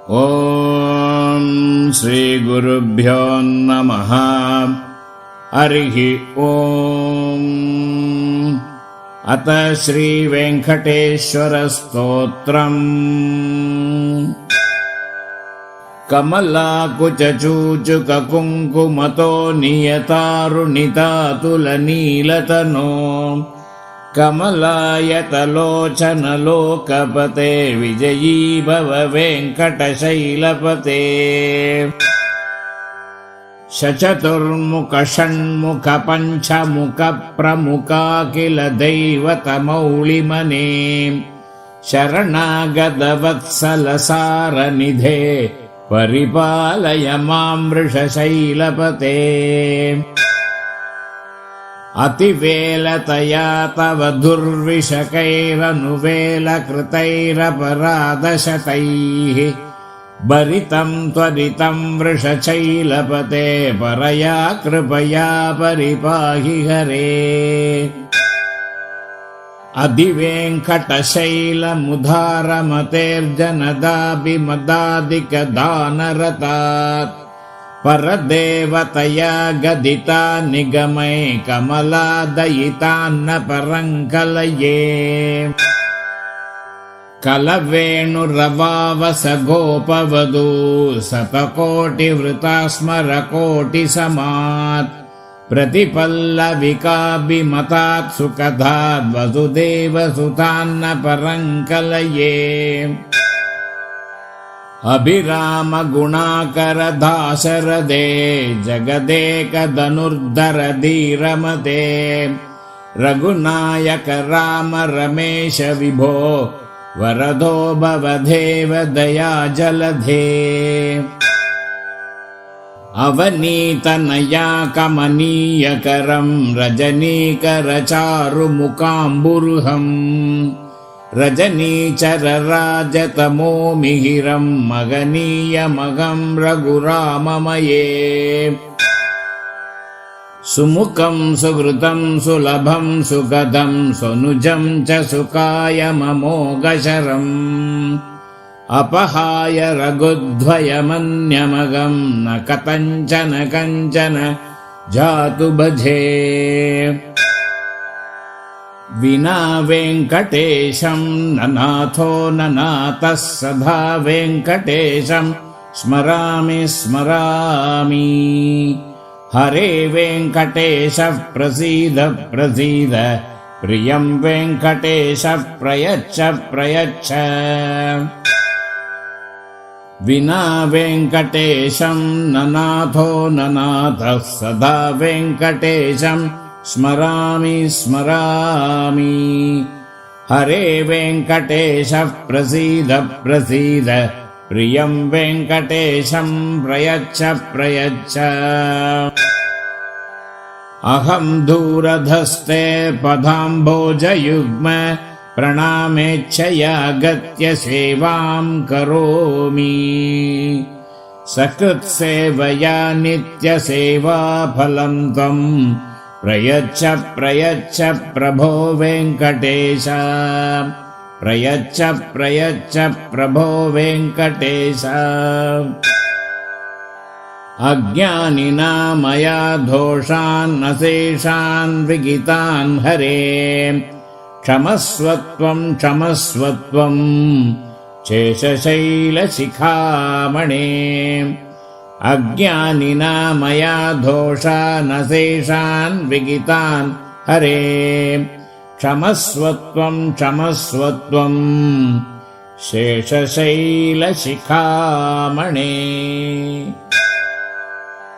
ಓಂ ಶ್ರೀ ಗುರುಭ್ಯೋ ನಮಃ. ಹರಿಃ ಓಂ. ಅತ ಶ್ರೀ ವೆಂಕಟೇಶ್ವರ ಸ್ತೋತ್ರಂ. ಕಮಲಾಕುಚೂಚುಕ ಕುಂಕುಮತೋ ನಿಯತಾರುಣಿತಾತುಲನೀಲತನೋ ಕಮಲಾಯತಲೋಚನಲೋಕಪತೆ ವಿಜಯೀ ಭವ ವೆಂಕಟಶೈಲಪತೆ. ಶಚತುರ್ಮುಖ ಷಣ್ಮುಖ ಪಂಚಮುಖ ಪ್ರಮುಖಾಖಿಲ ದೈವತಮೌಳಿಮನೆ ಶರಣಾಗತ ವತ್ಸಲ ಸಾರನಿಧೆ ಪರಿಪಾಲಯ ಮಾಂ ವೃಷಶೈಲಪತೆ. ಅತಿವೇಲತಯಾ ತವ ದುರ್ವಿಷಕೈರನುವೇಲಕೃತೈರಪರಾಧಶತೈಃ ಭರಿತಂ ತ್ವರಿತಂ ವೃಷಶೈಲಪತೆ ಪರಯಾ ಕೃಪಯಾ ಪರಿಪಾಹಿ ಹರೇ. ಅಧಿವೇಂಕಟಶೈಲಮುಧಾರಮತೇರ್ಜನದಾಭಿಮದಾದಿಕದಾನರತಾತ್ ಪರದೇವತಯಾ ಗದಿತಾ ನಿಗಮೈ ಕಮಲಾದಯಿತಾನ್ನ ಪರಂಕಲಯೇ. ಕಲವೇಣುರವಾವಸ ಗೋಪವಧೂ ಶತಕೋಟಿವೃತಾಸ್ಮರಕೋಟಿಸಮಾತ್ ಪ್ರತಿಪಲ್ಲವಿಕಾಭಿಮತಾತ್ ಸುಖದಾದ್ ವಸುದೇವಸುತಾನ್ನ ಪರಂಕಲಯೇ. ಅಭಿರಾಮ ಗುಣಾಕರ ದಾಶರಥೇ ಜಗದೇಕ ಧನುರ್ಧರ ಧೀರಮತೆ ರಘುನಾಯಕ ರಾಮ ರಮೇಶ ವಿಭೋ ವರದೋ ಭವದೇವ ದಯಾ ಜಲಧೇ. ಅವನೀತನಯಾ ಕಮನೀಯಕರಂ ರಜನೀಕರ ಚಾರು ಮುಖಾಂಬುರುಹಂ ರಜನೀಚರ ರಾಜತಮೋ ಮಿಹಿರಂ ಮಗನೀಯಮಗಂ ರಘುರಾಮಮಯೇ. ಸುಮುಖಂ ಸುಹೃತಂ ಸುಲಭಂ ಸುಗದಂ ಸುನುಜಂ ಚ ಸುಖಾಯಮಮೋಘಶರಂ ಅಪಹಾಯ ರಘುದ್ವಯಮನ್ಯಮಗಂ ನ ಕಥಂಚನ ಕಂಚನ ಜಾತು ಭಜೆ. ವಿನಾ ವೆಂಕಟೇಶಂ ನನಾಥೋ ನನಾಥಃ ಸದಾ ವೆಂಕಟೇಶಂ ಸ್ಮರಾಮಿ ಸ್ಮರಾಮಿ. ಹರೇ ವೆಂಕಟೇಶ ಪ್ರಸೀದ ಪ್ರಸೀದ ಪ್ರಿಯಂ ವೆಂಕಟೇಶ ಪ್ರಯಚ್ಛ ಪ್ರಯಚ್ಛ. ವಿನಾ ವೆಂಕಟೇಶಂ ನನಾಥೋ ನನಾಥಃ ಸದಾ ವೆಂಕಟೇಶಂ ಸ್ಮರಾಮಿ ಸ್ಮರಾಮಿ. ಹರೇ ವೆಂಕಟೇಶ ಪ್ರಸೀದ ಪ್ರಸೀದ ಪ್ರಿಯಂ ವೆಂಕಟೇಶಂ ಪ್ರಯಚ್ಛ ಪ್ರಯಚ್ಛ. ಅಹಂ ದೂರಧಸ್ತೆ ಪದಾಂಭೋಜಯುಗ್ಮ ಪ್ರಣಾಮೇಚ್ಛಯಾ ಗತ್ಯ ಸೇವಾಂ ಕರೋಮಿ. ಸಕೃತ್ಸೇವಯಾ ನಿತ್ಯ ಸೇವಾ ಫಲಂ ತ್ವಂ ಪ್ರಯಚ್ಛ ಪ್ರಯಚ್ಛ ಪ್ರಭೋ ವೆಂಕಟೇಶ. ಪ್ರಯಚ್ಛ ಪ್ರಯಚ್ಛ ಪ್ರಭೋ ವೆಂಕಟೇಶ. ಅಜ್ಞಾನಿನಾ ಮಯಾ ದೋಷಾನ್ ಅಶೇಷಾನ್ ವಿಗಿತಾನ್ ಹರೇ ಕ್ಷಮಸ್ವತ್ವಂ ಕ್ಷಮಸ್ವತ್ವಂ ಶೇಷಶೈಲಶಿಖಾಮಣೇ. ಅಜ್ಞಾನಿನಾ ಮಯಾ ದೋಷಾನ್ ಅಶೇಷಾನ್ ವಿಗಿತಾನ್ ಹರೇ ಕ್ಷಮಸ್ವತ್ವಂ ಕ್ಷಮಸ್ವತ್ವಂ ಶೇಷಶೈಲಶಿಖಾಮಣೇ.